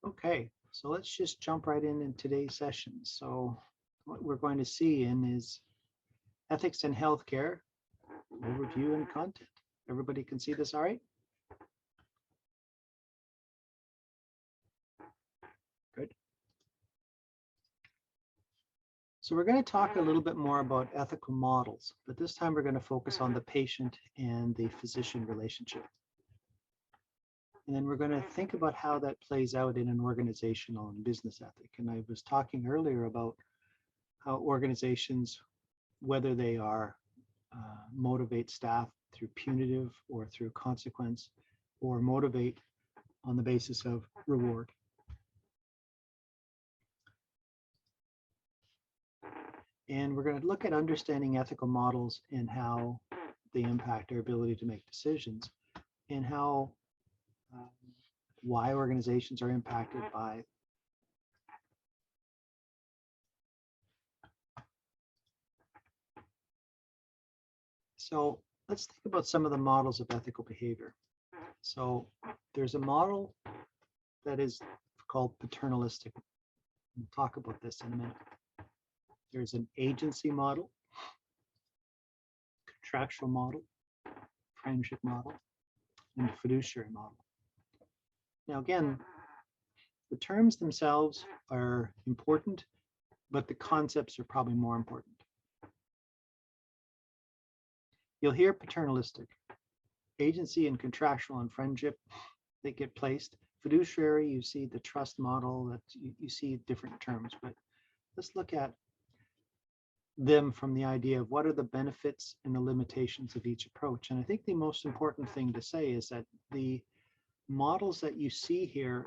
Okay, so let's just jump right in today's session. So what we're going to see is ethics in healthcare, overview and content. Everybody can see this all right? Good. So we're going to talk a little bit more about ethical models, but this time we're going to focus on the patient and the physician relationship. And then we're going to think about how that plays out in an organizational and business ethic. And I was talking earlier about how organizations, whether they are motivate staff through punitive or through consequence, or motivate on the basis of reward. And we're going to look at understanding ethical models and how they impact our ability to make decisions, and how why organizations are impacted by So let's think about some of the models of ethical behavior. So there's a model that is called paternalistic. We'll talk about this in a minute. There's an agency model, contractual model, friendship model, and fiduciary model. Now, again, the terms themselves are important, but the concepts are probably more important. You'll hear paternalistic. Agency and contractual and friendship, they get placed. Fiduciary, you see the trust model, that you see different terms, but let's look at them from the idea of what are the benefits and the limitations of each approach. And I think the most important thing to say is that the models that you see here,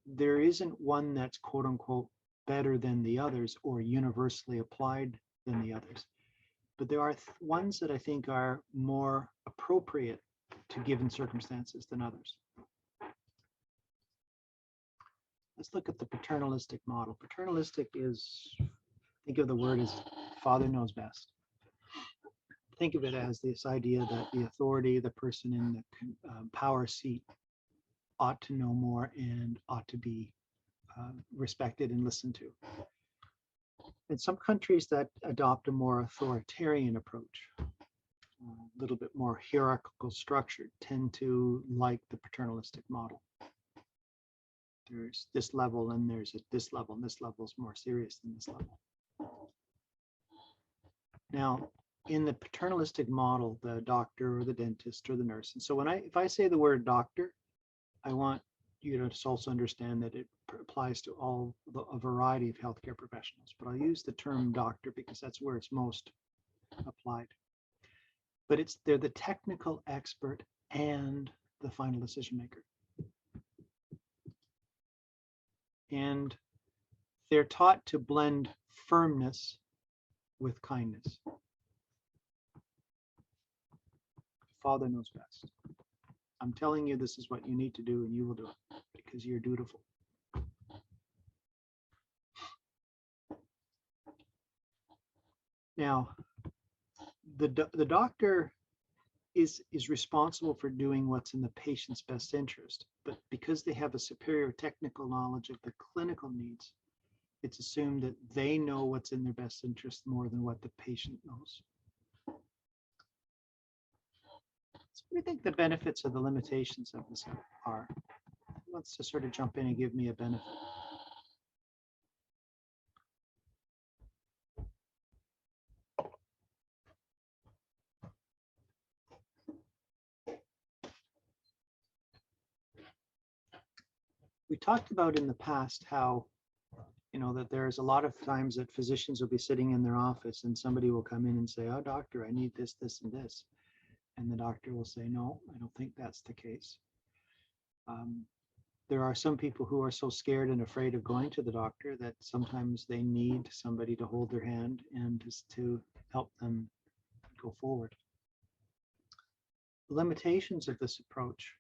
there isn't one that's quote unquote better than the others or universally applied than the others. But there are ones that I think are more appropriate to given circumstances than others. Let's look at the paternalistic model. Paternalistic is, think of the word as father knows best. Think of it as this idea that the authority, the person in the power seat ought to know more and ought to be respected and listened to. In some countries that adopt a more authoritarian approach, a little bit more hierarchical structure, tend to like the paternalistic model. There's this level and there's at this level, and this level is more serious than this level. Now, in the paternalistic model, the doctor or the dentist or the nurse, and so if I say the word doctor, I want you to also understand that it applies to a variety of healthcare professionals, but I'll use the term doctor because that's where it's most applied. But they're the technical expert and the final decision maker. And they're taught to blend firmness with kindness. Father knows best. I'm telling you, this is what you need to do, and you will do it because you're dutiful. Now, the doctor is responsible for doing what's in the patient's best interest, but because they have a superior technical knowledge of the clinical needs, it's assumed that they know what's in their best interest more than what the patient knows. So what do you think the benefits or the limitations of this are? Who wants to sort of jump in and give me a benefit? We talked about in the past how, that there's a lot of times that physicians will be sitting in their office and somebody will come in and say, oh, doctor, I need this, this, and this. And the doctor will say, no, I don't think that's the case. There are some people who are so scared and afraid of going to the doctor that sometimes they need somebody to hold their hand and just to help them go forward. The limitations of this approach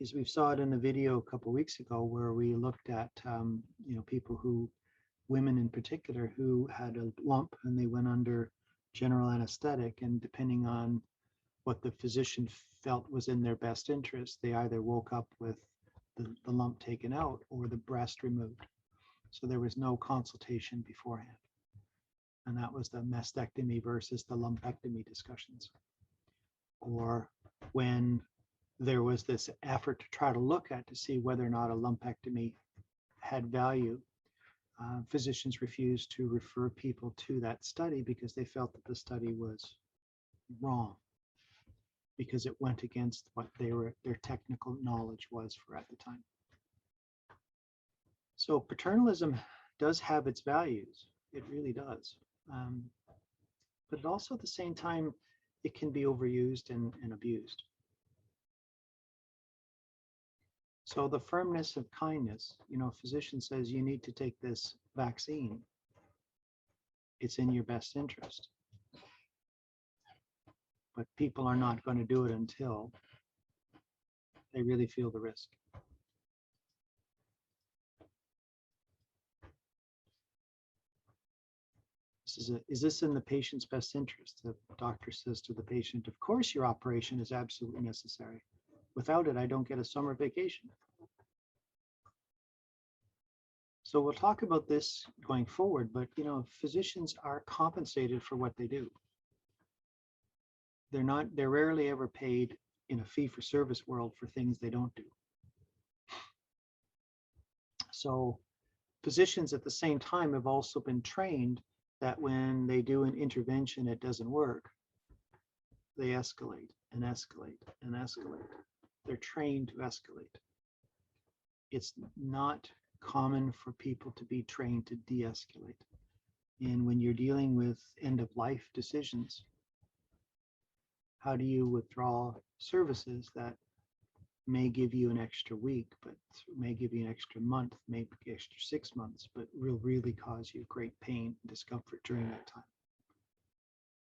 is we saw it in a video a couple of weeks ago where we looked at people women in particular, who had a lump and they went under general anesthetic, and depending on what the physician felt was in their best interest, they either woke up with the lump taken out or the breast removed. So there was no consultation beforehand. And that was the mastectomy versus the lumpectomy discussions. Or when there was this effort to try to look at to see whether or not a lumpectomy had value, physicians refused to refer people to that study because they felt that the study was wrong, because it went against what their technical knowledge was for at the time. So paternalism does have its values. It really does. But also at the same time, it can be overused and abused. So the firmness of kindness, a physician says you need to take this vaccine. It's in your best interest. But people are not going to do it until they really feel the risk. Is this in the patient's best interest? The doctor says to the patient, of course your operation is absolutely necessary. Without it, I don't get a summer vacation. So we'll talk about this going forward, but physicians are compensated for what they do. They're rarely ever paid in a fee-for-service world for things they don't do. So physicians at the same time have also been trained that when they do an intervention that doesn't work, they escalate and escalate and escalate. They're trained to escalate. It's not common for people to be trained to de-escalate. And when you're dealing with end-of-life decisions, how do you withdraw services that may give you an extra week, but may give you an extra month, maybe extra 6 months, but will really cause you great pain and discomfort during that time?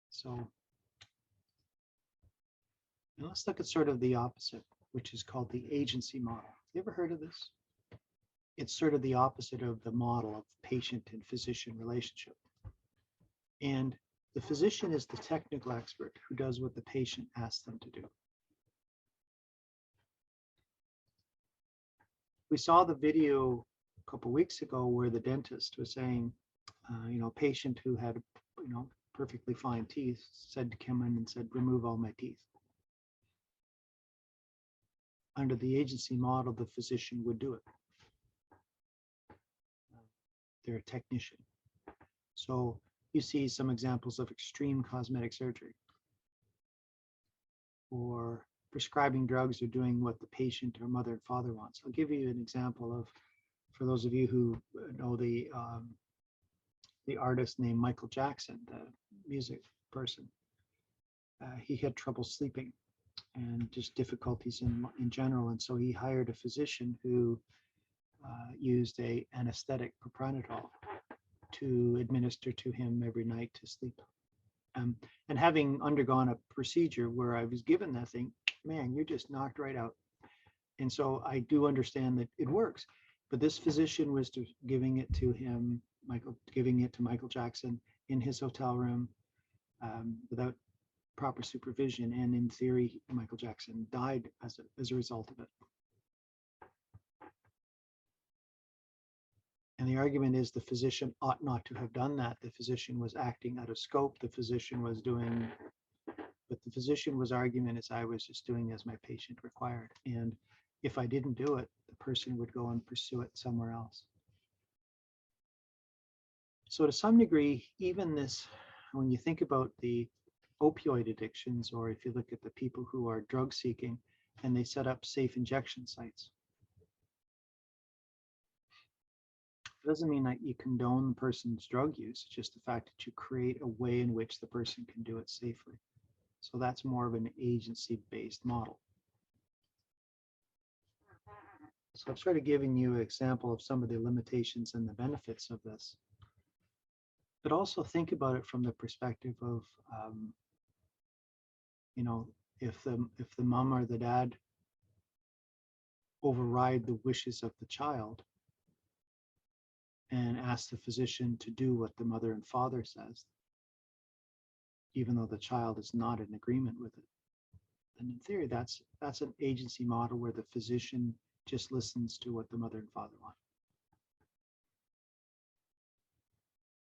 So now let's look at sort of the opposite, which is called the agency model. You ever heard of this? It's sort of the opposite of the model of patient and physician relationship. And the physician is the technical expert who does what the patient asks them to do. We saw the video a couple of weeks ago where the dentist was saying, a patient who had, perfectly fine teeth said to come in and said, remove all my teeth. Under the agency model, the physician would do it. They're a technician. So you see some examples of extreme cosmetic surgery or prescribing drugs or doing what the patient or mother and father wants. I'll give you an example of, for those of you who know the artist named Michael Jackson, the music person. He had trouble sleeping and just difficulties in general. And so he hired a physician who used an anesthetic, propranolol, to administer to him every night to sleep. And having undergone a procedure where I was given that thing, man, you're just knocked right out. And so I do understand that it works. But this physician was giving it to him, giving it to Michael Jackson in his hotel room without proper supervision. And in theory, Michael Jackson died as a result of it. And the argument is the physician ought not to have done that. The physician was acting out of scope. The physician was doing, but the physician was arguing as I was just doing as my patient required. And if I didn't do it, the person would go and pursue it somewhere else. So to some degree, even this, when you think about the opioid addictions, or if you look at the people who are drug seeking and they set up safe injection sites, it doesn't mean that you condone the person's drug use. It's just the fact that you create a way in which the person can do it safely. So that's more of an agency-based model. So I've sort of given you an example of some of the limitations and the benefits of this. But also think about it from the perspective of, if the mom or the dad override the wishes of the child and ask the physician to do what the mother and father says, even though the child is not in agreement with it. And in theory, that's an agency model where the physician just listens to what the mother and father want.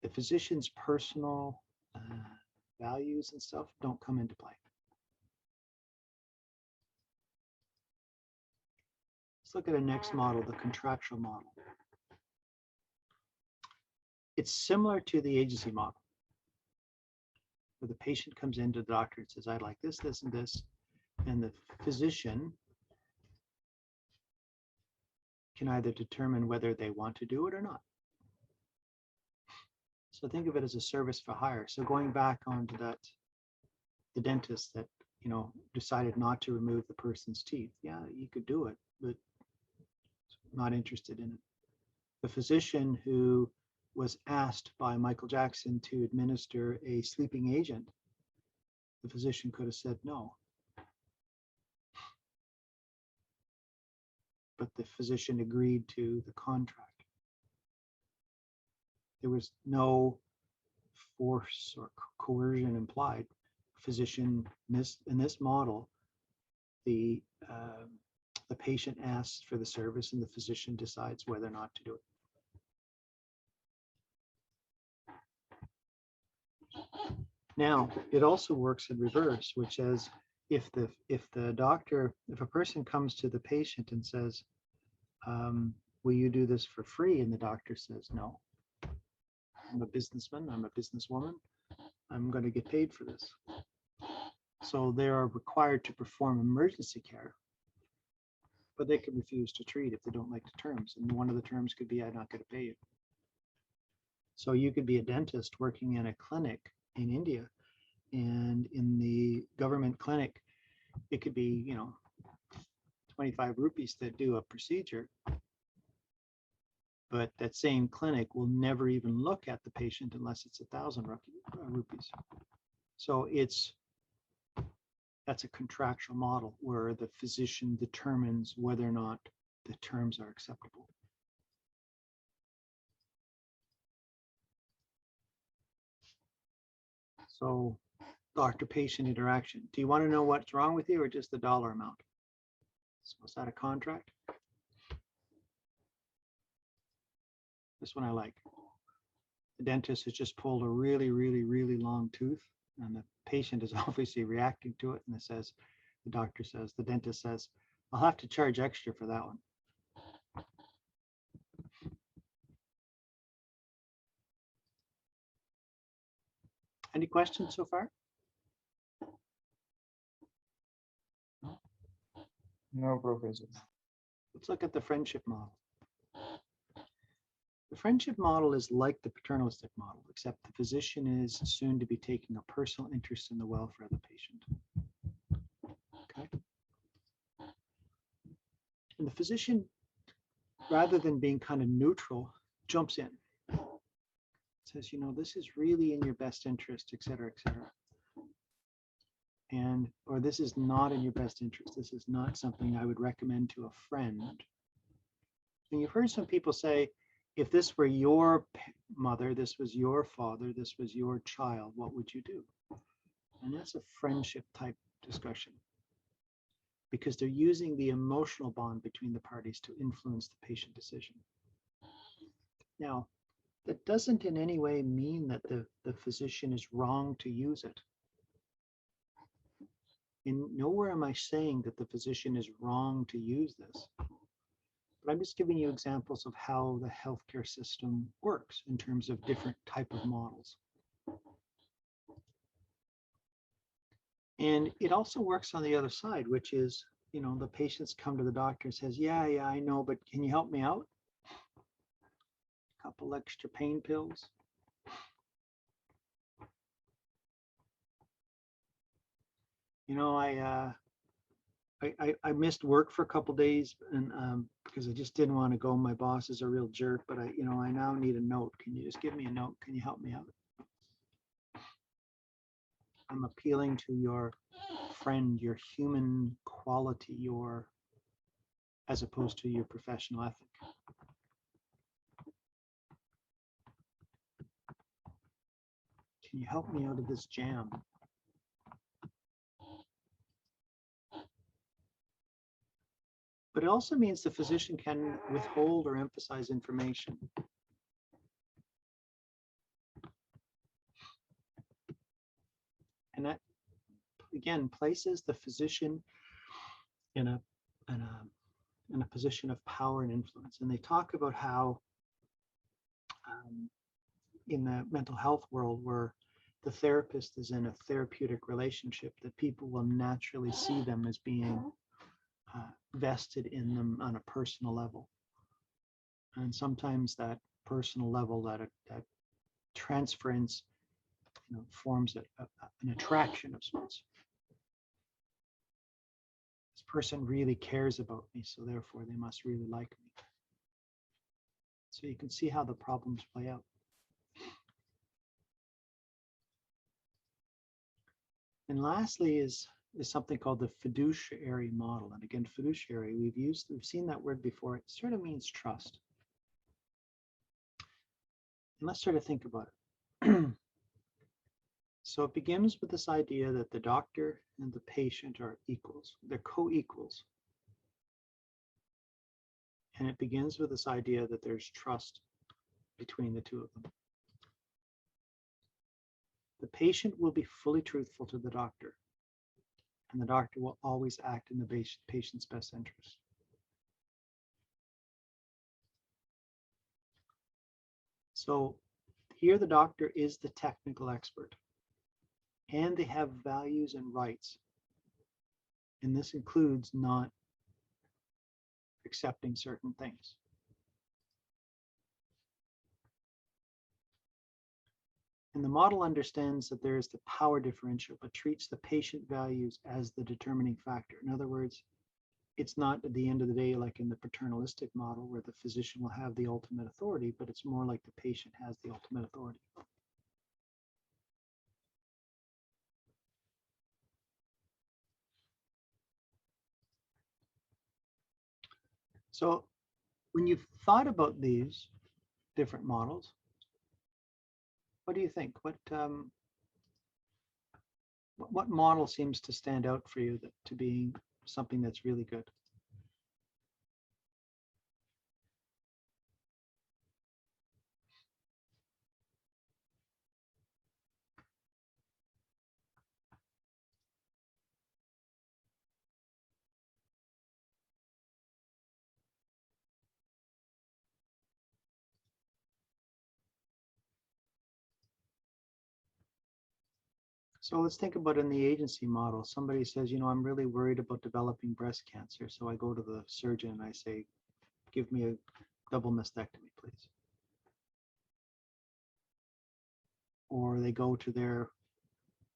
The physician's personal values and stuff don't come into play. Let's look at a next model, the contractual model. It's similar to the agency model, where the patient comes into the doctor and says, I'd like this, this, and this, and the physician can either determine whether they want to do it or not. So think of it as a service for hire. So going back onto that, the dentist that, decided not to remove the person's teeth. Yeah, you could do it, but not interested in it. The physician who was asked by Michael Jackson to administer a sleeping agent, the physician could have said no. But the physician agreed to the contract. There was no force or coercion implied. Physician, in this model, the patient asks for the service and the physician decides whether or not to do it. Now, it also works in reverse, which is if a person comes to the patient and says, will you do this for free? And the doctor says, no, I'm a businessman, I'm a businesswoman, I'm going to get paid for this. So they are required to perform emergency care, but they can refuse to treat if they don't like the terms. And one of the terms could be, I'm not going to pay you. So you could be a dentist working in a clinic in India, and in the government clinic, it could be, 25 rupees to do a procedure. But that same clinic will never even look at the patient unless it's 1,000 rupees. So that's a contractual model where the physician determines whether or not the terms are acceptable. So doctor-patient interaction. Do you want to know what's wrong with you or just the dollar amount? So is that a contract? This one I like. The dentist has just pulled a really, really, really long tooth, and the patient is obviously reacting to it, and the dentist says, I'll have to charge extra for that one. Any questions so far? No, Professor. Let's look at the friendship model. The friendship model is like the paternalistic model, except the physician is soon to be taking a personal interest in the welfare of the patient. Okay. And the physician, rather than being kind of neutral, jumps in. Says, this is really in your best interest, et cetera, et cetera. Or this is not in your best interest. This is not something I would recommend to a friend. And you've heard some people say, if this were your mother, this was your father, this was your child, what would you do? And that's a friendship type discussion, because they're using the emotional bond between the parties to influence the patient decision. Now, that doesn't in any way mean that the physician is wrong to use it. Nowhere am I saying that the physician is wrong to use this. But I'm just giving you examples of how the healthcare system works in terms of different type of models. And it also works on the other side, which is, the patients come to the doctor and says, yeah, I know, but can you help me out? A couple extra pain pills. I missed work for a couple days, and because I just didn't want to go. My boss is a real jerk, but I now need a note. Can you just give me a note? Can you help me out? I'm appealing to your friend, your human quality, as opposed to your professional ethic. Can you help me out of this jam? but it also means the physician can withhold or emphasize information. And that, again, places the physician in a, in a, in a position of power and influence. And they talk about how in the mental health world, where the therapist is in a therapeutic relationship, that people will naturally see them as being vested in them on a personal level. And sometimes that personal level, that transference, forms an attraction of sorts. This person really cares about me, so therefore they must really like me. So you can see how the problems play out. And lastly is something called the fiduciary model. And again, fiduciary, we've seen that word before. It sort of means trust. And let's sort of think about it. So it begins with this idea that the doctor and the patient are equals. They're co-equals. And it begins with this idea that there's trust between the two of them. The patient will be fully truthful to the doctor, and the doctor will always act in the patient's best interest. So here the doctor is the technical expert, and they have values and rights. And this includes not accepting certain things. And the model understands that there is the power differential, but treats the patient values as the determining factor. In other words, it's not at the end of the day like in the paternalistic model where the physician will have the ultimate authority, but it's more like the patient has the ultimate authority. So when you've thought about these different models, what do you think? What model seems to stand out for you to be something that's really good? So let's think about in the agency model. Somebody says, I'm really worried about developing breast cancer. So I go to the surgeon and I say, give me a double mastectomy, please. Or they go to their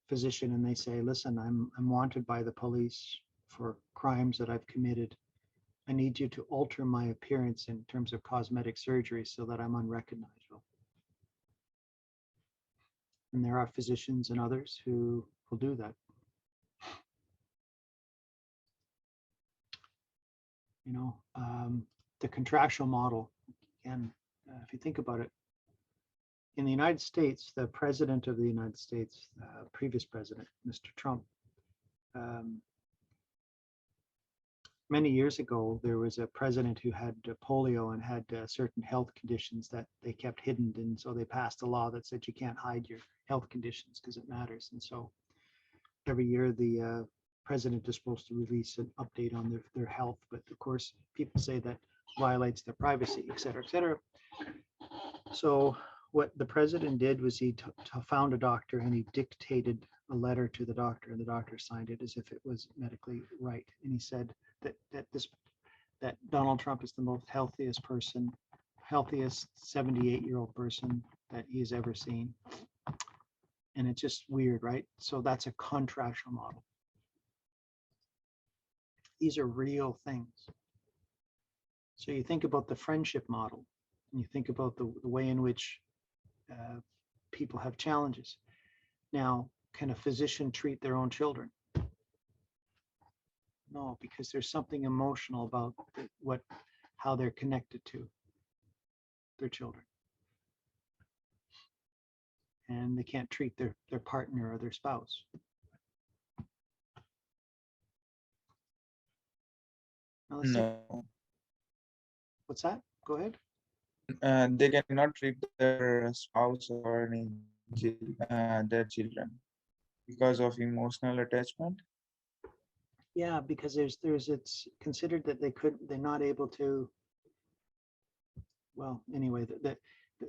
physician and they say, listen, I'm wanted by the police for crimes that I've committed. I need you to alter my appearance in terms of cosmetic surgery so that I'm unrecognizable. And there are physicians and others who will do that. The contractual model, again, if you think about it, in the United States, the president of the United States, previous president, Mr. Trump, many years ago, there was a president who had polio and had certain health conditions that they kept hidden. And so they passed a law that said you can't hide your health conditions because it matters. And so every year the president is supposed to release an update on their health. But of course, people say that violates their privacy, et cetera, et cetera. So what the president did was he found a doctor and he dictated a letter to the doctor, and the doctor signed it as if it was medically right. And he said that Donald Trump is the most healthiest 78-year-old person that he's ever seen. And it's just weird, right? So that's a contractual model. These are real things. So you think about the friendship model, and you think about the way in which people have challenges. Now, can a physician treat their own children? No, because there's something emotional about how they're connected to their children. And they can't treat their partner or their spouse. Now let's see. No. What's that? Go ahead. They cannot treat their spouse or their children because of emotional attachment. Yeah, because it's considered that they're not able to. Well, anyway,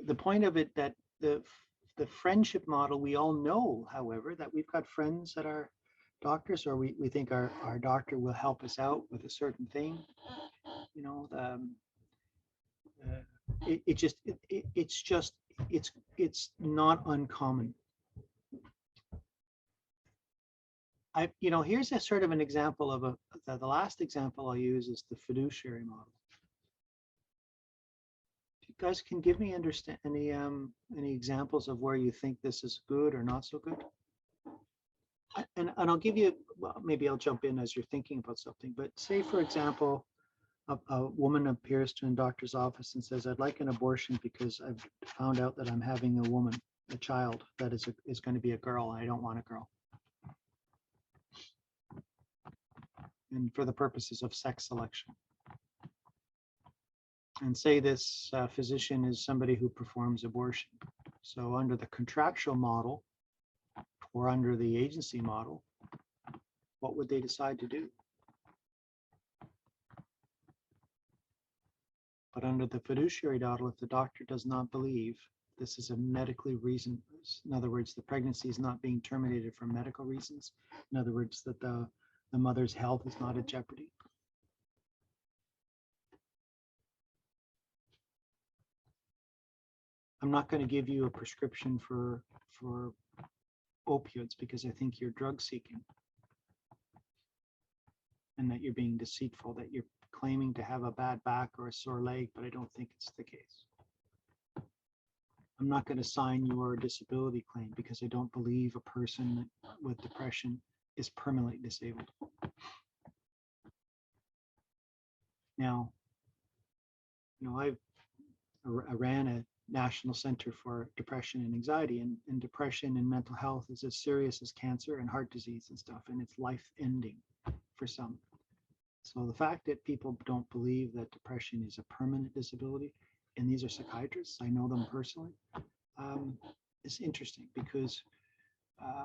the point of it that the friendship model, we all know, however, that we've got friends that are doctors, or we think our doctor will help us out with a certain thing. You know, it's not uncommon. Here's a sort of an example of the last example I'll use is the fiduciary model. If you guys can give me any examples of where you think this is good or not so good. And I'll give you, well, maybe I'll jump in as you're thinking about something, but say, for example, a woman appears to a doctor's office and says, I'd like an abortion because I've found out that I'm having a child that is going to be a girl, and I don't want a girl. And for the purposes of sex selection. And say this physician is somebody who performs abortion. So under the contractual model or under the agency model, what would they decide to do? But under the fiduciary model, if the doctor does not believe this is a medically reason, in other words, the pregnancy is not being terminated for medical reasons, in other words, that the mother's health is not at jeopardy. I'm not going to give you a prescription for opioids because I think you're drug seeking and that you're being deceitful, that you're claiming to have a bad back or a sore leg, but I don't think it's the case. I'm not going to sign your disability claim because I don't believe a person with depression is permanently disabled. Now, I ran a National Center for Depression and Anxiety, and depression and mental health is as serious as cancer and heart disease and stuff, and it's life-ending for some. So the fact that people don't believe that depression is a permanent disability, and these are psychiatrists, I know them personally, is interesting because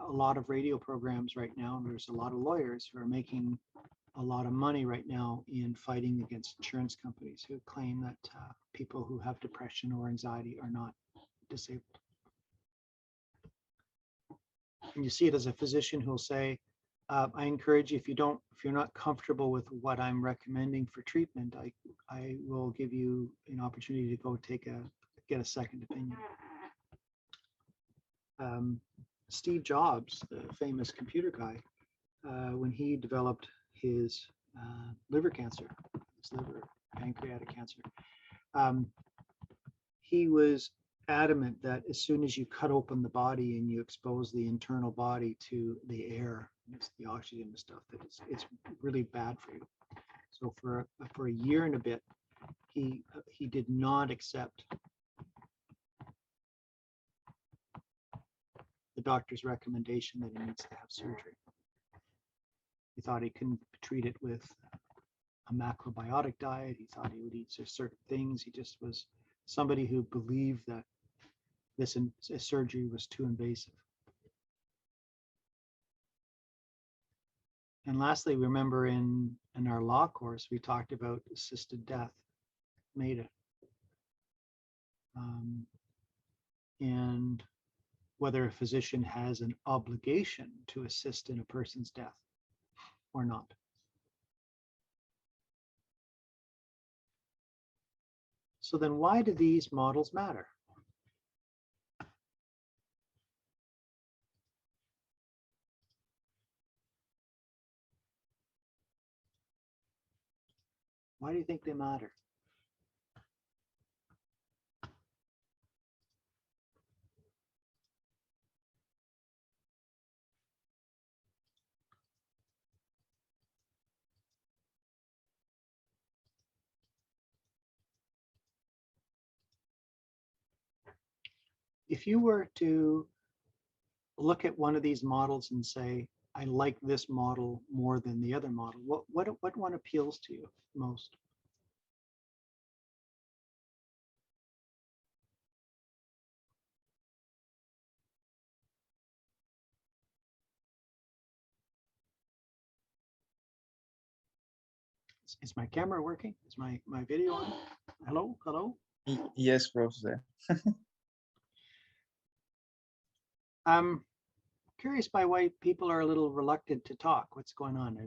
a lot of radio programs right now, and there's a lot of lawyers who are making a lot of money right now in fighting against insurance companies who claim that people who have depression or anxiety are not disabled. And you see it as a physician who'll say, I encourage you, if you're not comfortable with what I'm recommending for treatment, I will give you an opportunity to go get a second opinion. Steve Jobs, the famous computer guy, when he developed his liver cancer, pancreatic cancer, he was adamant that as soon as you cut open the body and you expose the internal body to the air, the oxygen and stuff, that it's really bad for you. So for a year and a bit, he did not accept the doctor's recommendation that he needs to have surgery. He thought he couldn't treat it with a macrobiotic diet. He thought he would eat certain things. He just was somebody who believed that this surgery was too invasive. And lastly, remember in our law course, we talked about assisted death, MADA. And whether a physician has an obligation to assist in a person's death or not. So then why do these models matter? Why do you think they matter? If you were to look at one of these models and say, I like this model more than the other model. What one appeals to you most? Is my camera working? Is my video on? Hello, hello. Yes, Professor. I'm curious by why people are a little reluctant to talk. What's going on?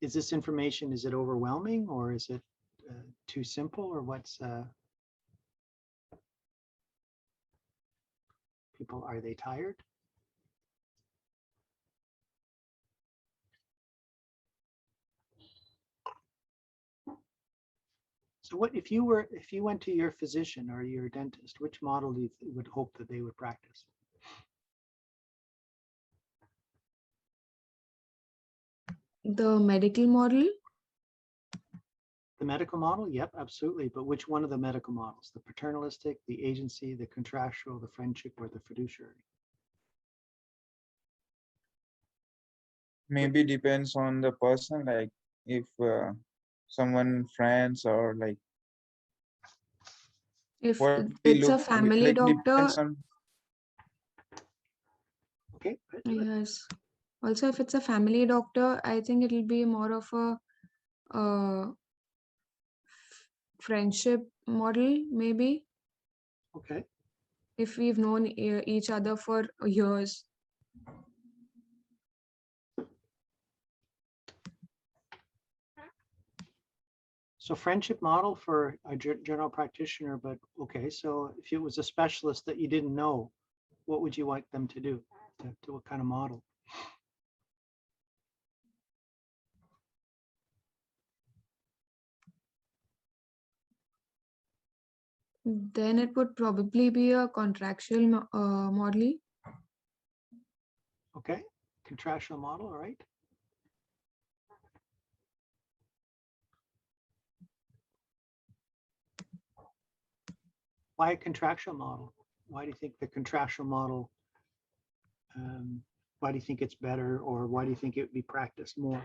Is this information, is it overwhelming, or is it too simple, or what's people, are they tired? So what if you went to your physician or your dentist, which model do you would hope that they would practice? The medical model? The medical model? Yep, absolutely. But which one of the medical models? The paternalistic, the agency, the contractual, the friendship, or the fiduciary? Maybe depends on the person, like if someone friends or like If what we it's a look family like doctor, depends on. Okay. yes. Also, if it's a family doctor, I think it'll be more of a friendship model, maybe, Okay. if we've known each other for years. So friendship model for a general practitioner, but okay. So if it was a specialist that you didn't know, what would you like them to do? To what kind of model? Then it would probably be a contractual model. Okay. Contractual model, all right. Why a contractual model? Why do you think the contractual model, why do you think it's better, or why do you think it would be practiced more?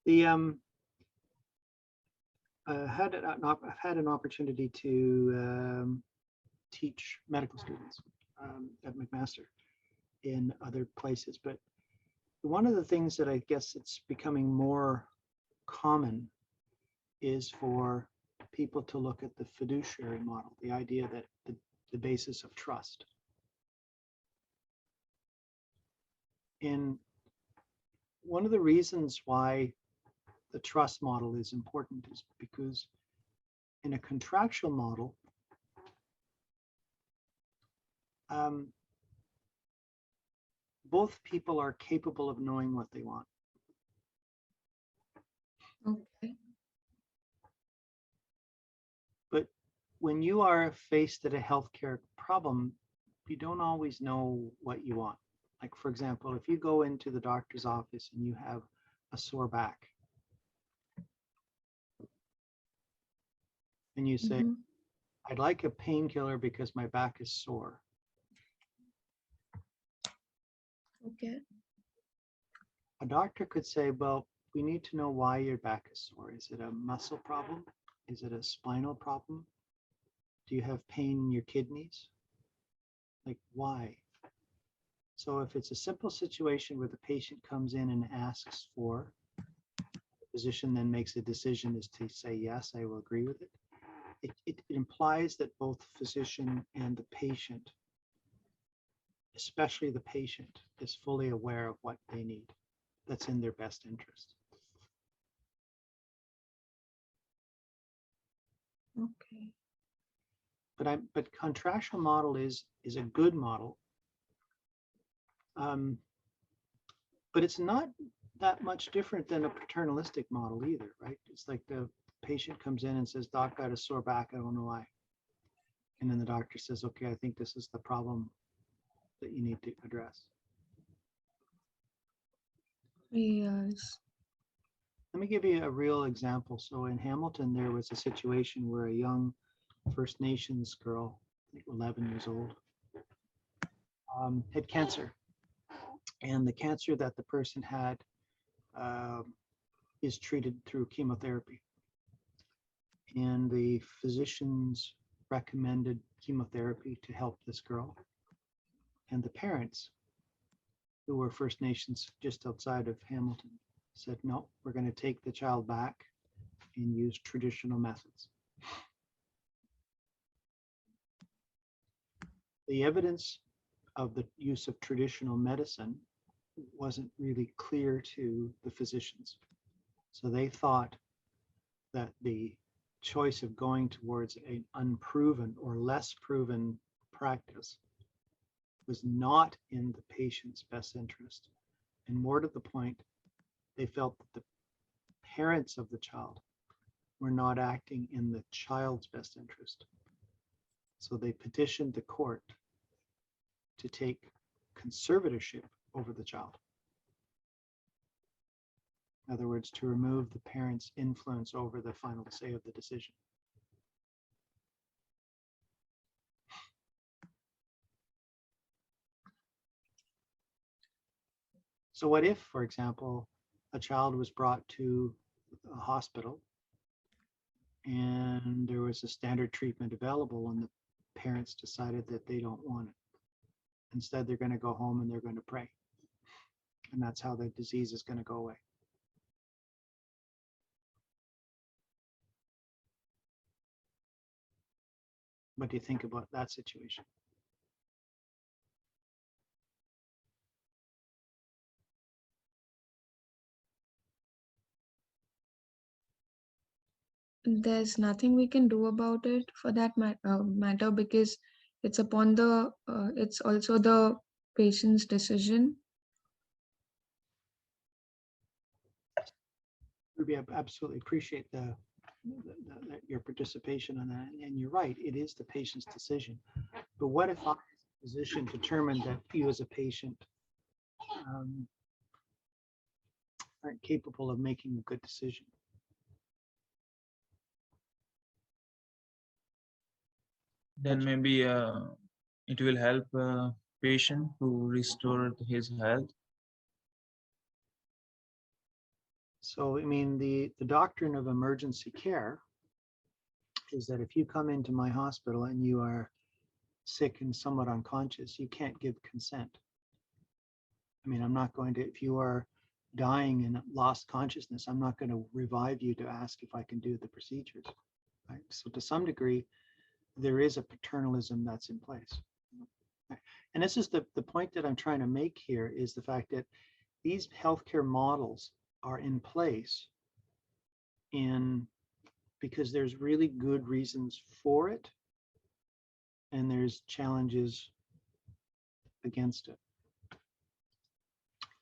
The I've had an opportunity to teach medical students at McMaster in other places, but one of the things that I guess it's becoming more common is for people to look at the fiduciary model, the idea that the basis of trust. And one of the reasons why the trust model is important is because in a contractual model, both people are capable of knowing what they want. Okay. But when you are faced at a healthcare problem, you don't always know what you want. Like, for example, if you go into the doctor's office and you have a sore back, and you say, I'd like a painkiller because my back is sore. Okay. A doctor could say, well, we need to know why your back is sore. Is it a muscle problem? Is it a spinal problem? Do you have pain in your kidneys? Like, why? So if it's a simple situation where the patient comes in and asks for, the physician then makes a decision as to say, yes, I will agree with it. It implies that both the physician and the patient, especially the patient, is fully aware of what they need. That's in their best interest. Okay. But contractual model is a good model. But it's not that much different than a paternalistic model either, right? It's like the patient comes in and says, doc, I got a sore back, I don't know why. And then the doctor says, okay, I think this is the problem that you need to address. Yes. Let me give you a real example. So in Hamilton, there was a situation where a young First Nations girl, I think 11 years old, had cancer. And the cancer that the person had is treated through chemotherapy. And the physicians recommended chemotherapy to help this girl. And the parents, who were First Nations just outside of Hamilton, said, no, we're going to take the child back and use traditional methods. The evidence of the use of traditional medicine wasn't really clear to the physicians. So they thought that the choice of going towards an unproven or less proven practice was not in the patient's best interest. And more to the point, they felt that the parents of the child were not acting in the child's best interest. So they petitioned the court to take conservatorship over the child. In other words, to remove the parents' influence over the final say of the decision. So what if, for example, a child was brought to a hospital and there was a standard treatment available and the parents decided that they don't want it? Instead, they're going to go home and they're going to pray. And that's how the disease is going to go away. What do you think about that situation? There's nothing we can do about it for that matter, because it's upon the it's also the patient's decision. Ruby, I absolutely appreciate your participation on that. And you're right, it is the patient's decision. But what if I, as a physician, determined that you as a patient aren't capable of making a good decision? Then maybe it will help patient to restore his health. So, I mean, the doctrine of emergency care is that if you come into my hospital and you are sick and somewhat unconscious, you can't give consent. I mean, I'm not going to, if you are dying and lost consciousness, I'm not going to revive you to ask if I can do the procedures. Right? So to some degree, there is a paternalism that's in place. Right? And this is the point that I'm trying to make here, is the fact that these healthcare models are in place because there's really good reasons for it, and there's challenges against it.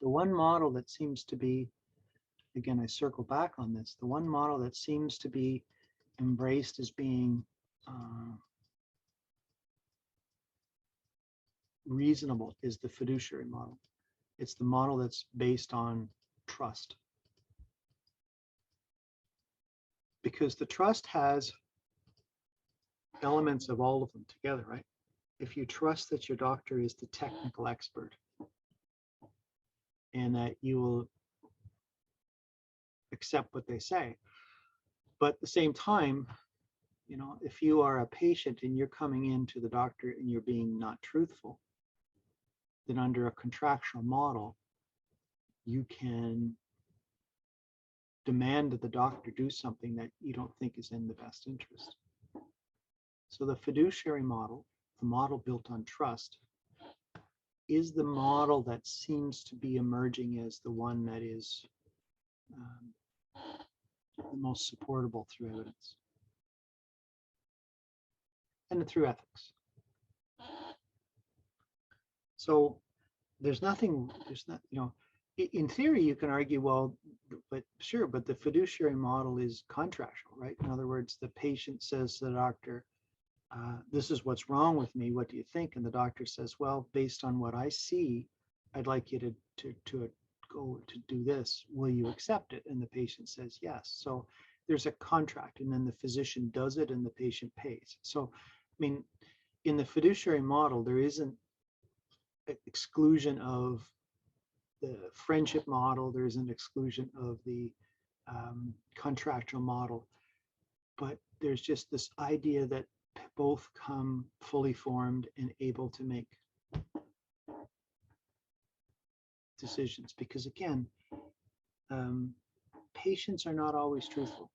The one model that seems to be, again, I circle back on this, the one model that seems to be embraced as being reasonable is the fiduciary model. It's the model that's based on trust. Because the trust has elements of all of them together, right? If you trust that your doctor is the technical expert and that you will accept what they say, but at the same time, you know, if you are a patient and you're coming into the doctor and you're being not truthful, then under a contractual model, you can demand that the doctor do something that you don't think is in the best interest. So the fiduciary model, the model built on trust, is the model that seems to be emerging as the one that is the most supportable through evidence and through ethics. So there's not, you know, in theory, you can argue, well, but sure, but the fiduciary model is contractual, right? In other words, the patient says to the doctor, this is what's wrong with me, what do you think? And the doctor says, well, based on what I see, I'd like you to go to do this, will you accept it? And the patient says yes. So there's a contract, and then the physician does it and the patient pays. So, I mean, in the fiduciary model, there isn't exclusion of the friendship model, there's an exclusion of the contractual model, but there's just this idea that both come fully formed and able to make decisions. Because again, patients are not always truthful.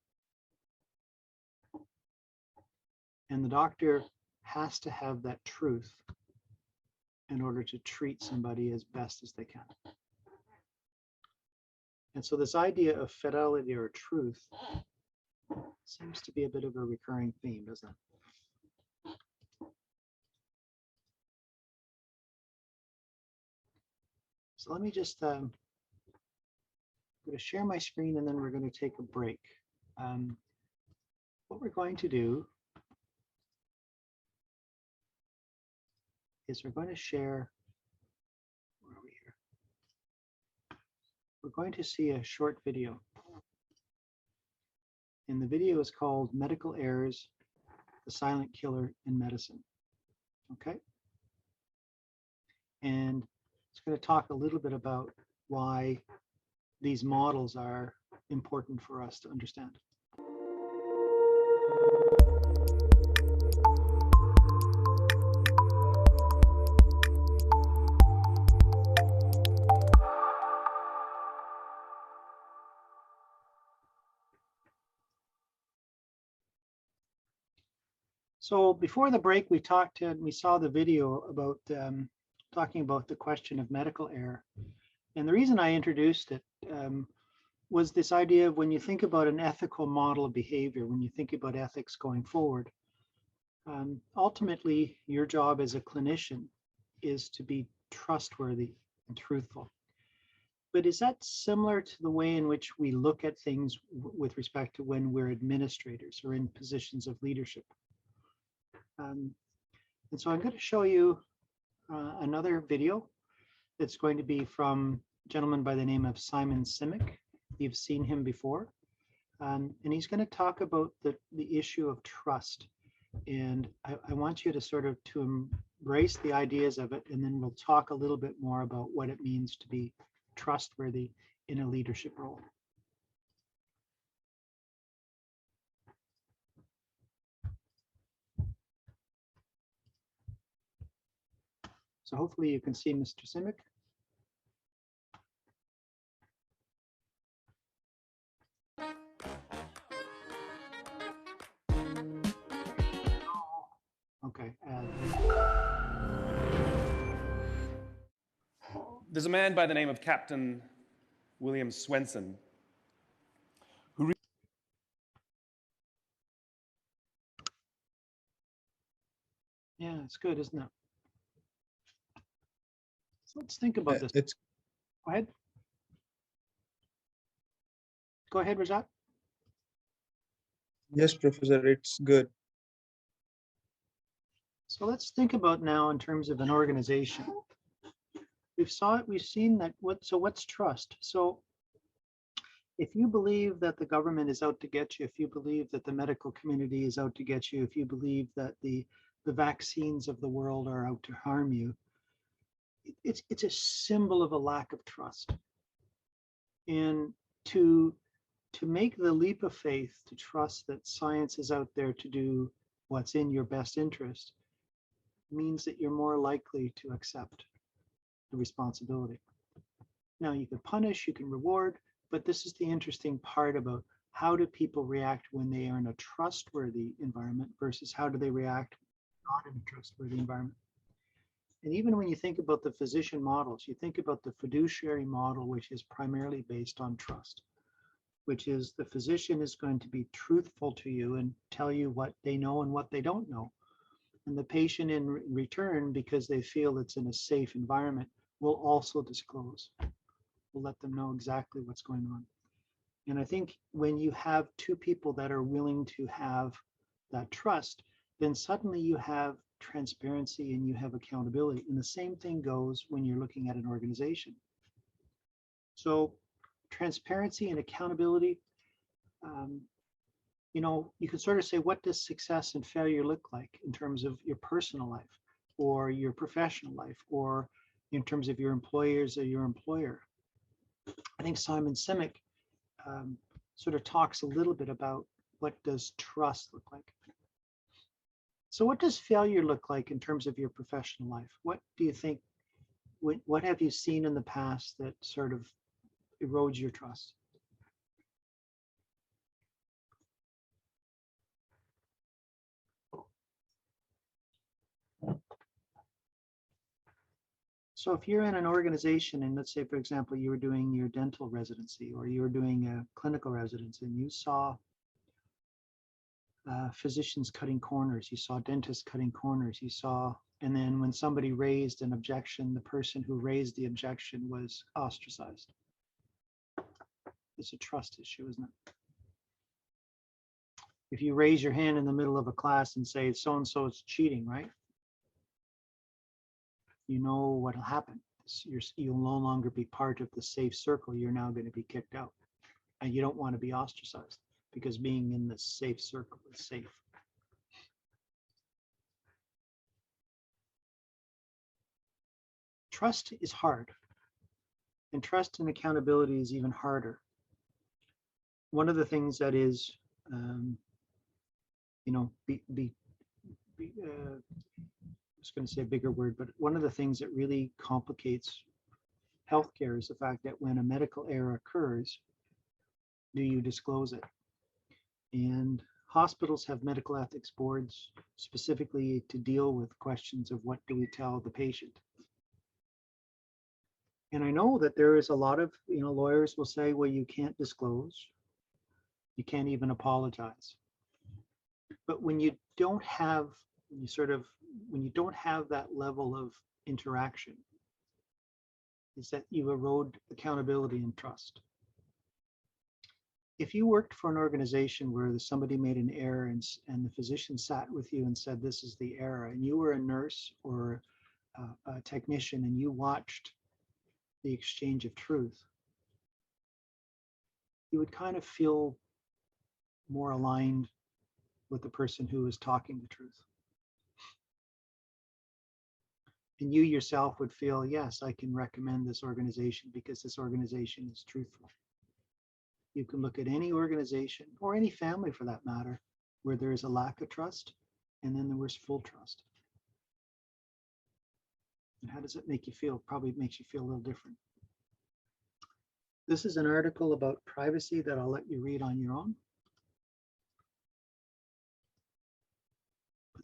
And the doctor has to have that truth in order to treat somebody as best as they can. And so this idea of fidelity or truth seems to be a bit of a recurring theme, doesn't it? So let me just I'm going to share my screen, and then we're going to take a break. What we're going to do is we're going to share, where are we here? We're going to see a short video. And the video is called Medical Errors, the Silent Killer in Medicine. Okay? And it's going to talk a little bit about why these models are important for us to understand. So before the break, we talked and we saw the video about talking about the question of medical error. And the reason I introduced it was this idea of when you think about an ethical model of behavior, when you think about ethics going forward, ultimately your job as a clinician is to be trustworthy and truthful. But is that similar to the way in which we look at things with respect to when we're administrators or in positions of leadership? And so I'm going to show you another video that's going to be from a gentleman by the name of Simon Sinek. You've seen him before. And he's going to talk about the issue of trust. And I want you to sort of to embrace the ideas of it, and then we'll talk a little bit more about what it means to be trustworthy in a leadership role. So hopefully you can see Mr. Simic. Okay. There's a man by the name of Captain William Swenson who Yeah, it's good, isn't it? So let's think about this. It's Go ahead. Go ahead, Rajat. yes, Professor, it's good. So let's think about now in terms of an organization. We've seen that what's trust? So if you believe that the government is out to get you, if you believe that the medical community is out to get you, if you believe that the vaccines of the world are out to harm you, it's a symbol of a lack of trust. And to make the leap of faith, to trust that science is out there to do what's in your best interest, means that you're more likely to accept the responsibility. Now you can punish, you can reward, but this is the interesting part about how do people react when they are in a trustworthy environment versus how do they react not in a trustworthy environment. And even when you think about the physician models, you think about the fiduciary model, which is primarily based on trust, which is the physician is going to be truthful to you and tell you what they know and what they don't know. And the patient in return, because they feel it's in a safe environment, will also disclose. We'll let them know exactly what's going on. And I think when you have two people that are willing to have that trust, then suddenly you have transparency and you have accountability. And the same thing goes when you're looking at an organization. So transparency and accountability, you know, you can sort of say, what does success and failure look like in terms of your personal life or your professional life or in terms of your employers or your employer? I think Simon Sinek sort of talks a little bit about what does trust look like. So what does failure look like in terms of your professional life? What do you think, what have you seen in the past that sort of erodes your trust? So if you're in an organization and let's say, for example, you were doing your dental residency or you were doing a clinical residency and you saw physicians cutting corners, you saw dentists cutting corners, you saw, and then when somebody raised an objection, the person who raised the objection was ostracized. It's a trust issue, isn't it? If you raise your hand in the middle of a class and say so-and-so is cheating, right? You know what'll happen. You'll no longer be part of the safe circle. You're now going to be kicked out. And you don't want to be ostracized because being in the safe circle is safe. Trust is hard. And trust and accountability is even harder. One of the things that is, you know, I was going to say a bigger word, but one of the things that really complicates healthcare is the fact that when a medical error occurs, do you disclose it? And hospitals have medical ethics boards specifically to deal with questions of what do we tell the patient. And I know that there is a lot of, you know, lawyers will say, well, you can't disclose, you can't even apologize. But when you don't have, when you don't have that level of interaction, is that you erode accountability and trust. If you worked for an organization where somebody made an error and the physician sat with you and said, this is the error, and you were a nurse or a technician and you watched the exchange of truth, you would kind of feel more aligned with the person who is talking the truth. And you yourself would feel, yes, I can recommend this organization because this organization is truthful. You can look at any organization or any family for that matter, where there is a lack of trust and then there was full trust. And how does it make you feel? Probably makes you feel a little different. This is an article about privacy that I'll let you read on your own.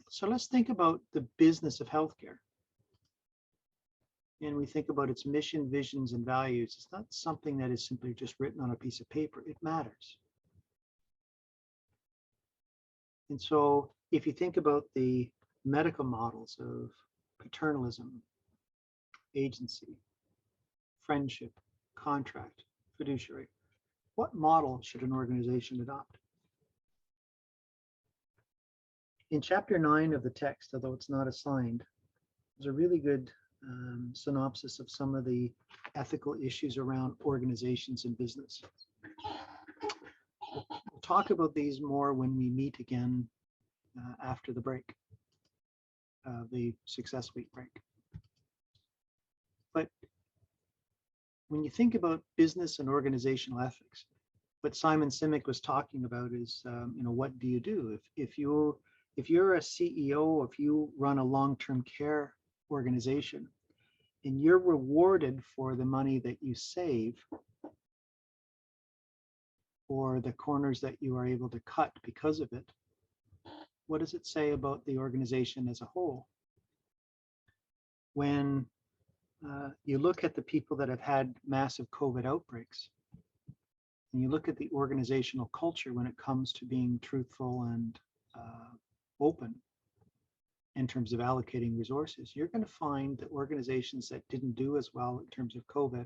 So let's think about the business of healthcare. And we think about its mission, visions, and values. It's not something that is simply just written on a piece of paper. It matters. And so if you think about the medical models of paternalism, agency, friendship, contract, fiduciary, what model should an organization adopt? In chapter 9 of the text, although it's not assigned, there's a really good synopsis of some of the ethical issues around organizations and business. We'll talk about these more when we meet again after the break, the Success Week break. But when you think about business and organizational ethics, what Simon Sinek was talking about is, you know, what do you do if you're a CEO, if you run a long-term care organization, and you're rewarded for the money that you save or the corners that you are able to cut because of it, what does it say about the organization as a whole? When you look at the people that have had massive COVID outbreaks, and you look at the organizational culture when it comes to being truthful and open in terms of allocating resources, you're going to find that organizations that didn't do as well in terms of COVID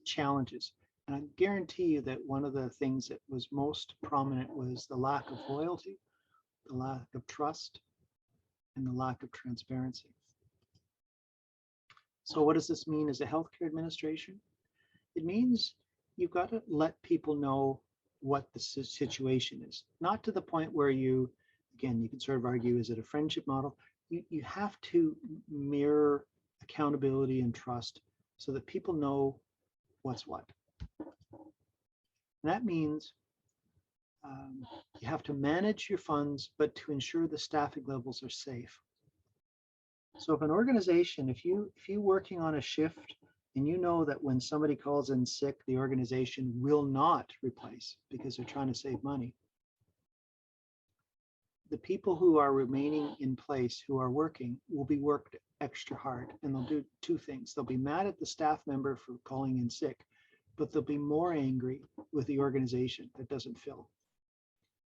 challenges. And I guarantee you that one of the things that was most prominent was the lack of loyalty, the lack of trust, and the lack of transparency. So what does this mean as a healthcare administration? It means you've got to let people know what the situation is, not to the point where you, again, you can sort of argue, is it a friendship model? You have to mirror accountability and trust so that people know what's what. And that means you have to manage your funds, but to ensure the staffing levels are safe. So if an organization, if you're working on a shift and you know that when somebody calls in sick, the organization will not replace because they're trying to save money, the people who are remaining in place, who are working, will be worked extra hard, and they'll do two things. They'll be mad at the staff member for calling in sick, but they'll be more angry with the organization that doesn't fill,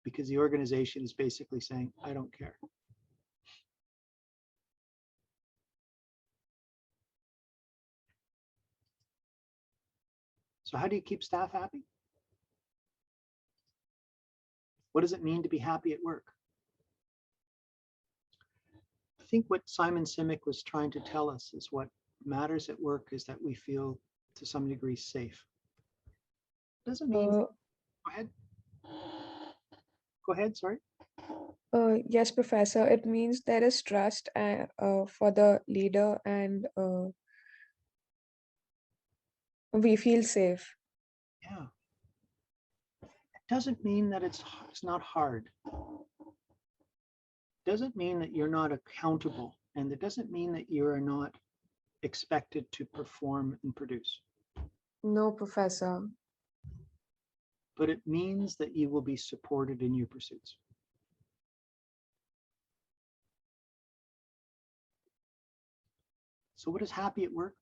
because the organization is basically saying, I don't care. So how do you keep staff happy? What does it mean to be happy at work? I think what Simon Sinek was trying to tell us is what matters at work is that we feel to some degree safe. Doesn't mean, Uh, go ahead. Go ahead, sorry. yes, Professor. It means there is trust for the leader, and we feel safe. Yeah. It doesn't mean that it's not hard. It doesn't mean that you're not accountable, and it doesn't mean that you are not expected to perform and produce. No, Professor. But it means that you will be supported in your pursuits. So what is happy at work?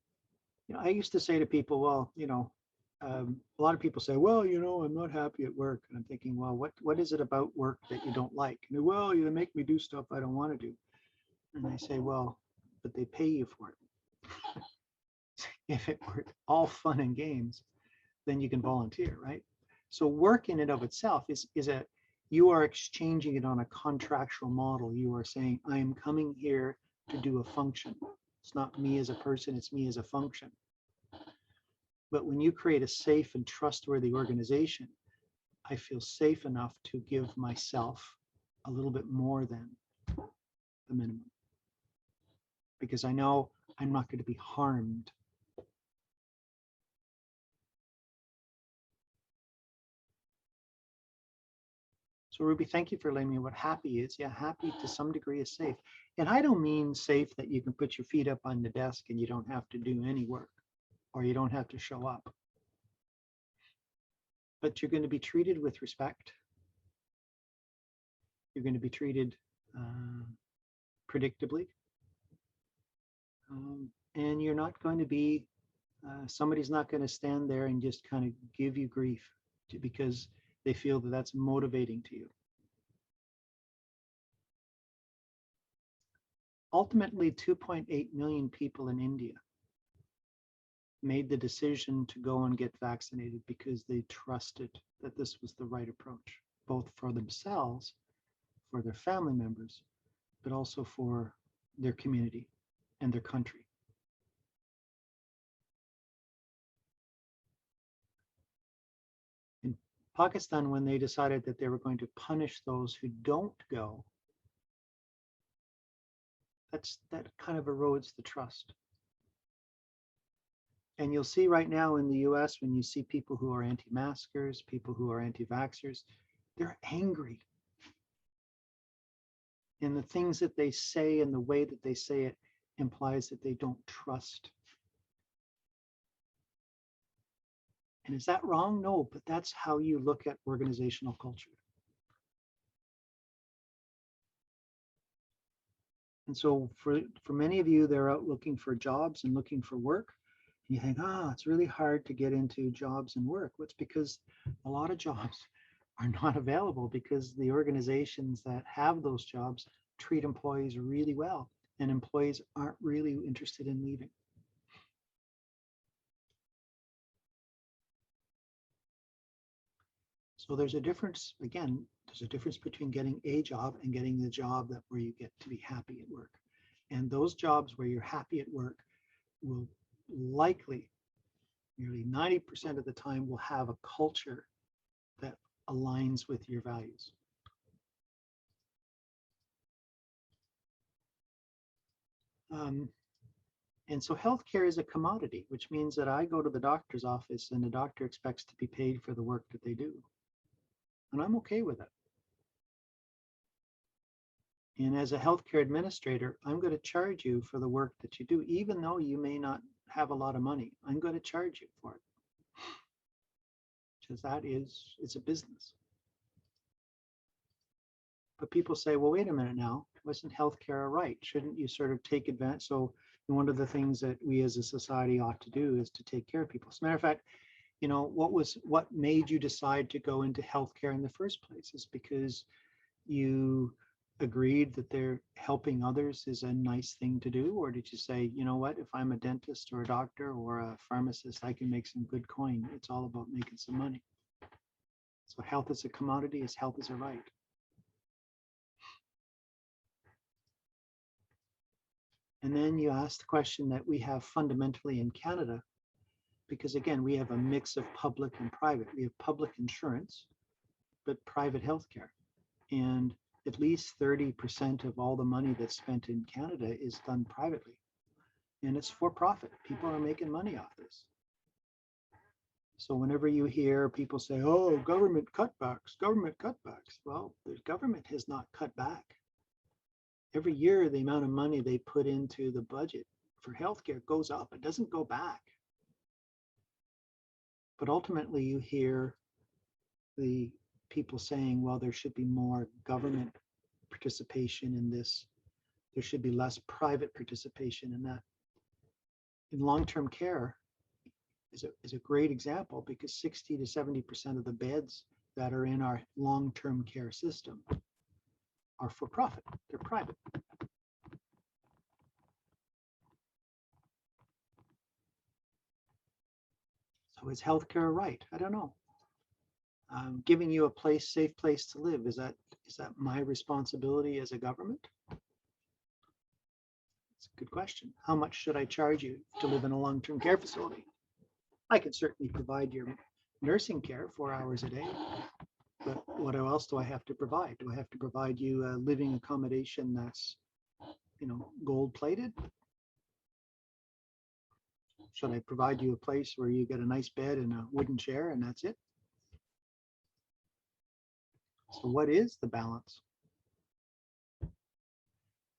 You know, I used to say to people, well, you know, a lot of people say, well, you know, I'm not happy at work. And I'm thinking, well, what is it about work that you don't like? And well, you make me do stuff I don't want to do. And I say, well, but they pay you for it. If it were all fun and games, then you can volunteer, right? So work in and of itself is you are exchanging it on a contractual model. You are saying, I am coming here to do a function. It's not me as a person, it's me as a function. But when you create a safe and trustworthy organization, I feel safe enough to give myself a little bit more than the minimum, because I know I'm not going to be harmed. So Ruby, thank you for letting me know what happy is. Yeah, happy to some degree is safe. And I don't mean safe that you can put your feet up on the desk and you don't have to do any work, or you don't have to show up. But you're going to be treated with respect. You're going to be treated predictably. And you're not going to be, somebody's not going to stand there and just kind of give you grief because they feel that that's motivating to you. Ultimately, 2.8 million people in India made the decision to go and get vaccinated because they trusted that this was the right approach, both for themselves, for their family members, but also for their community and their country. In Pakistan, when they decided that they were going to punish those who don't go, that kind of erodes the trust. And you'll see right now in the US, when you see people who are anti-maskers, people who are anti-vaxxers, they're angry. And the things that they say and the way that they say it implies that they don't trust. And is that wrong? No, but that's how you look at organizational culture. And so for many of you, they're out looking for jobs and looking for work. And you think, it's really hard to get into jobs and work. Well, it's because a lot of jobs are not available because the organizations that have those jobs treat employees really well, and employees aren't really interested in leaving. So there's a difference, again, there's a difference between getting a job and getting the job where you get to be happy at work. And those jobs where you're happy at work will likely nearly 90% of the time will have a culture that aligns with your values. And so healthcare is a commodity, which means that I go to the doctor's office and the doctor expects to be paid for the work that they do. And I'm okay with it. And as a healthcare administrator, I'm going to charge you for the work that you do, even though you may not have a lot of money. I'm going to charge you for it. Because it's a business. But people say, well, wait a minute now, wasn't healthcare a right? Shouldn't you sort of take advantage? So one of the things that we as a society ought to do is to take care of people. As a matter of fact, you know, what made you decide to go into healthcare in the first place? Is because you agreed that they're helping others is a nice thing to do? Or did you say, you know what, if I'm a dentist or a doctor or a pharmacist, I can make some good coin. It's all about making some money. So health is a commodity, as health is a right. And then you ask the question that we have fundamentally in Canada, because again, we have a mix of public and private. We have public insurance, but private healthcare. And at least 30% of all the money that's spent in Canada is done privately. And it's for profit. People are making money off this. So whenever you hear people say, oh, government cutbacks, well, the government has not cut back. Every year, the amount of money they put into the budget for healthcare goes up. It doesn't go back. But ultimately, you hear the people saying, well, there should be more government participation in this. There should be less private participation in that. In long-term care is a great example, because 60 to 70% of the beds that are in our long-term care system are for profit. They're private. So is healthcare a right? I don't know. Giving you a safe place to live, is that my responsibility as a government? It's a good question. How much should I charge you to live in a long-term care facility? I can certainly provide your nursing care 4 hours a day, but what else do I have to provide? Do I have to provide you a living accommodation that's, you know, gold-plated? Should I provide you a place where you get a nice bed and a wooden chair and that's it? So what is the balance?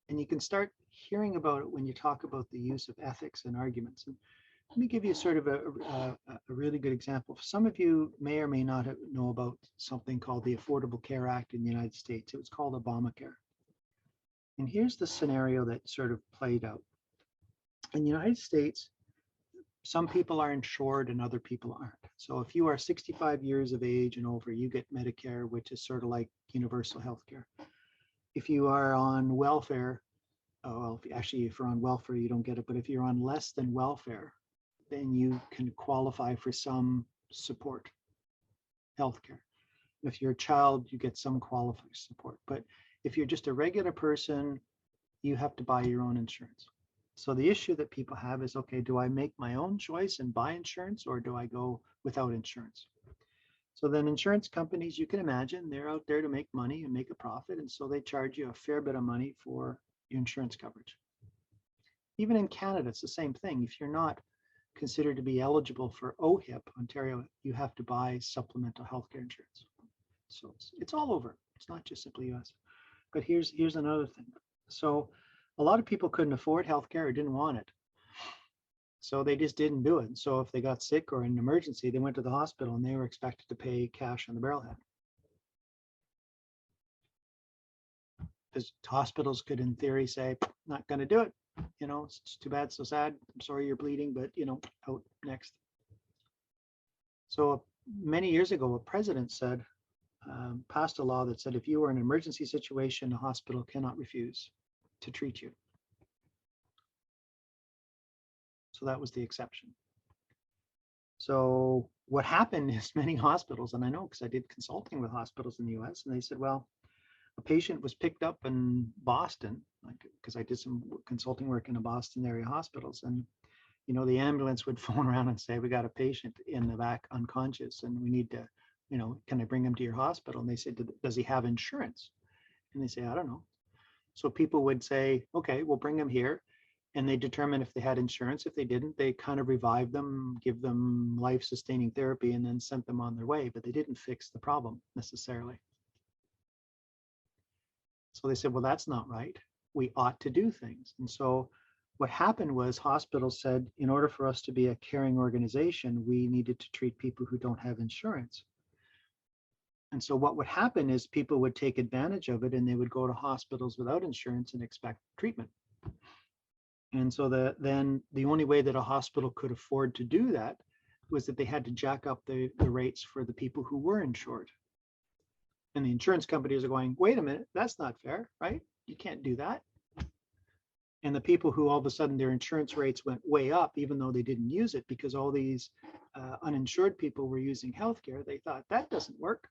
And you can start hearing about it when you talk about the use of ethics and arguments. And let me give you sort of a really good example. Some of you may or may not know about something called the Affordable Care Act in the United States. It was called Obamacare. And here's the scenario that sort of played out. In the United States, some people are insured and other people aren't. So if you are 65 years of age and over, you get Medicare, which is sort of like universal health care. If you are on welfare, well, if you're on welfare, you don't get it. But if you're on less than welfare, then you can qualify for some support, healthcare. If you're a child, you get some qualified support. But if you're just a regular person, you have to buy your own insurance. So the issue that people have is, okay, do I make my own choice and buy insurance, or do I go without insurance? So then insurance companies, you can imagine, they're out there to make money and make a profit. And so they charge you a fair bit of money for your insurance coverage. Even in Canada, it's the same thing. If you're not considered to be eligible for OHIP, Ontario, you have to buy supplemental healthcare insurance. So it's all over. It's not just simply US. But here's another thing. So a lot of people couldn't afford healthcare or didn't want it. So they just didn't do it. So if they got sick or in an emergency, they went to the hospital and they were expected to pay cash on the barrelhead. Because hospitals could, in theory, say, not going to do it. You know, it's too bad, so sad. I'm sorry you're bleeding, but, you know, out next. So many years ago, a president said, passed a law that said if you were in an emergency situation, a hospital cannot refuse to treat you. So that was the exception. So what happened is many hospitals, and I know because I did consulting with hospitals in the US, and they said, well, a patient was picked up in Boston, because I did some consulting work in the Boston area hospitals, and you know, the ambulance would phone around and say, we got a patient in the back unconscious and we need to, you know, can I bring him to your hospital? And they said, does he have insurance? And they say, I don't know. So people would say, okay, we'll bring him here. And they determine if they had insurance. If they didn't, they kind of revive them, give them life-sustaining therapy, and then sent them on their way. But they didn't fix the problem necessarily. So they said, well, that's not right. We ought to do things. And so what happened was hospitals said, in order for us to be a caring organization, we needed to treat people who don't have insurance. And so what would happen is people would take advantage of it and they would go to hospitals without insurance and expect treatment. And so then the only way that a hospital could afford to do that was that they had to jack up the rates for the people who were insured. And the insurance companies are going, wait a minute, that's not fair, right? You can't do that. And the people who all of a sudden their insurance rates went way up, even though they didn't use it because all these uninsured people were using healthcare, they thought that doesn't work.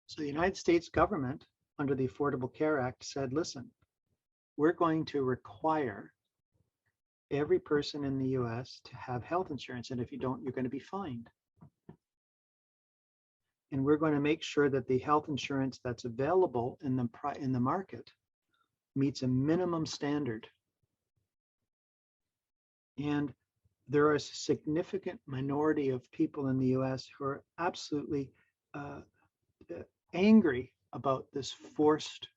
So the United States government, under the Affordable Care Act, said, listen, we're going to require every person in the US to have health insurance. And if you don't, you're going to be fined. And we're going to make sure that the health insurance that's available in the market meets a minimum standard. And there are a significant minority of people in the US who are absolutely angry about this forced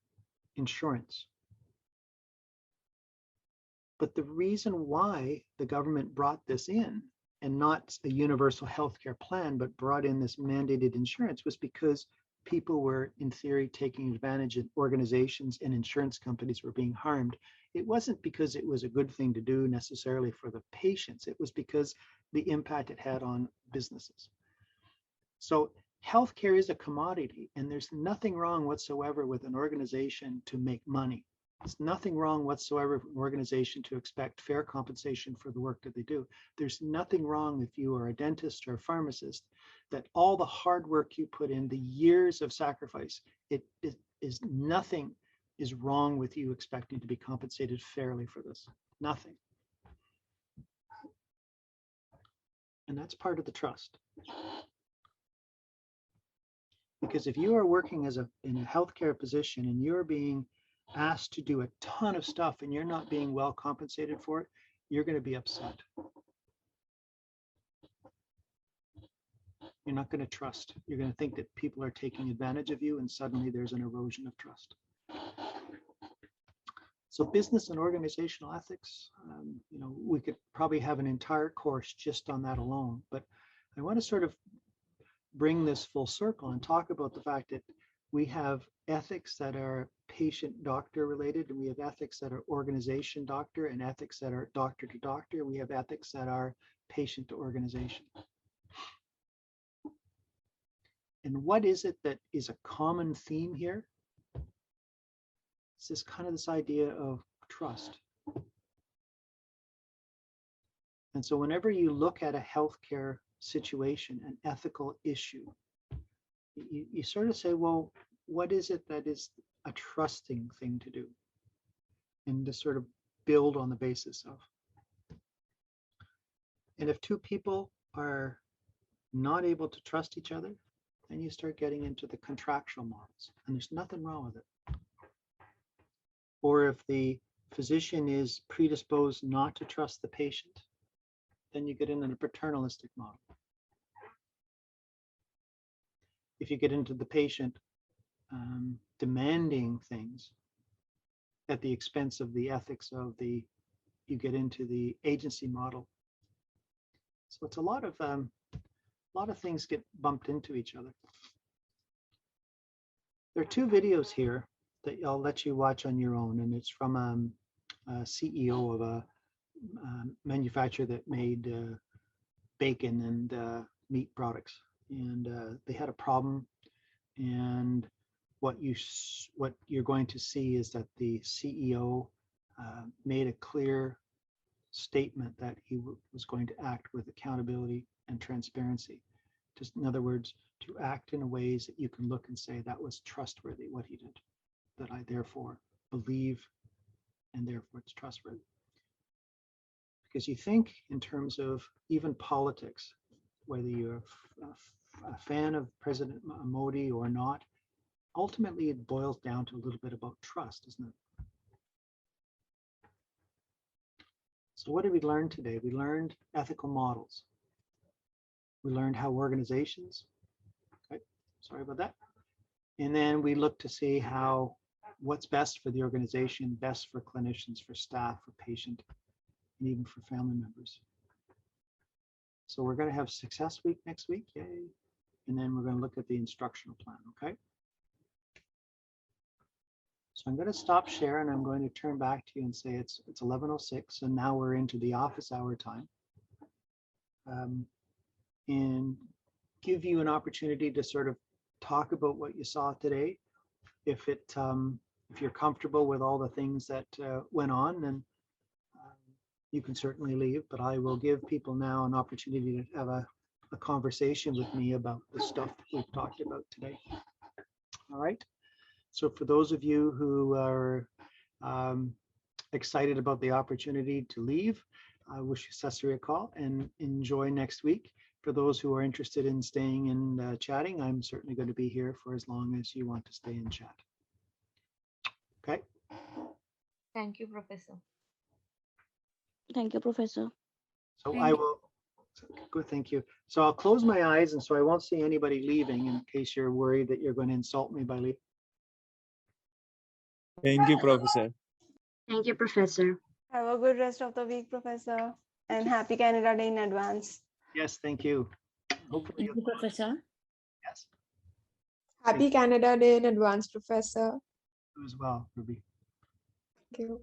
insurance. But the reason why the government brought this in, and not a universal healthcare plan, but brought in this mandated insurance, was because people were, in theory, taking advantage of organizations and insurance companies were being harmed. It wasn't because it was a good thing to do necessarily for the patients. It was because the impact it had on businesses. So healthcare is a commodity, and there's nothing wrong whatsoever with an organization to make money. There's nothing wrong whatsoever for an organization to expect fair compensation for the work that they do. There's nothing wrong if you are a dentist or a pharmacist, that all the hard work you put in, the years of sacrifice, nothing is wrong with you expecting to be compensated fairly for this. Nothing. And that's part of the trust. Because if you are working in a healthcare position and you're being asked to do a ton of stuff and you're not being well compensated for it, you're going to be upset. You're not going to trust. You're going to think that people are taking advantage of you, and suddenly there's an erosion of trust. So business and organizational ethics, you know, we could probably have an entire course just on that alone, but I want to sort of bring this full circle and talk about the fact that we have ethics that are patient-doctor related, and we have ethics that are organization-doctor, and ethics that are doctor-to-doctor. We have ethics that are patient-to-organization. And what is it that is a common theme here? It's this idea of trust. And so whenever you look at a healthcare situation, an ethical issue, you sort of say, well, what is it that is a trusting thing to do? And to sort of build on the basis of. And if two people are not able to trust each other, then you start getting into the contractual models, and there's nothing wrong with it. Or if the physician is predisposed not to trust the patient, then you get into the paternalistic model. If you get into the patient demanding things at the expense of the ethics of you get into the agency model. So it's a lot of things get bumped into each other. There are two videos here that I'll let you watch on your own, and it's from a CEO of a manufacturer that made bacon and meat products, and they had a problem. And what you're going to see is that the CEO made a clear statement that he was going to act with accountability and transparency. Just in other words, to act in ways that you can look and say that was trustworthy what he did, that I therefore believe, and therefore it's trustworthy. because you think in terms of even politics, whether you're a fan of President Modi or not, ultimately it boils down to a little bit about trust, isn't it? So what did we learn today? We learned ethical models. We learned how organizations, okay, sorry about that. And then we looked to see how, what's best for the organization, best for clinicians, for staff, for patient, and even for family members. So we're going to have Success Week next week, yay. And then we're going to look at the instructional plan, okay? So I'm going to stop share and I'm going to turn back to you and say it's 11:06 and now we're into the office hour time. And give you an opportunity to sort of talk about what you saw today. If you're comfortable with all the things that went on, then you can certainly leave, but I will give people now an opportunity to have a conversation with me about the stuff that we've talked about today. All right. So for those of you who are excited about the opportunity to leave, I wish you Sasri Akal and enjoy next week. For those who are interested in staying and chatting, I'm certainly going to be here for as long as you want to stay and chat. Okay. Thank you, Professor. Thank you, Professor. So Thank I you. will, good, thank you. So I'll close my eyes and so I won't see anybody leaving in case you're worried that you're going to insult me by leaving. Thank you, Professor. Thank you, Professor. Have a good rest of the week, Professor, and happy Canada Day in advance. Yes, thank you. Hopefully, Thank you, Professor. yes, Happy Canada Day in advance, Professor. you as well, Ruby. Thank you.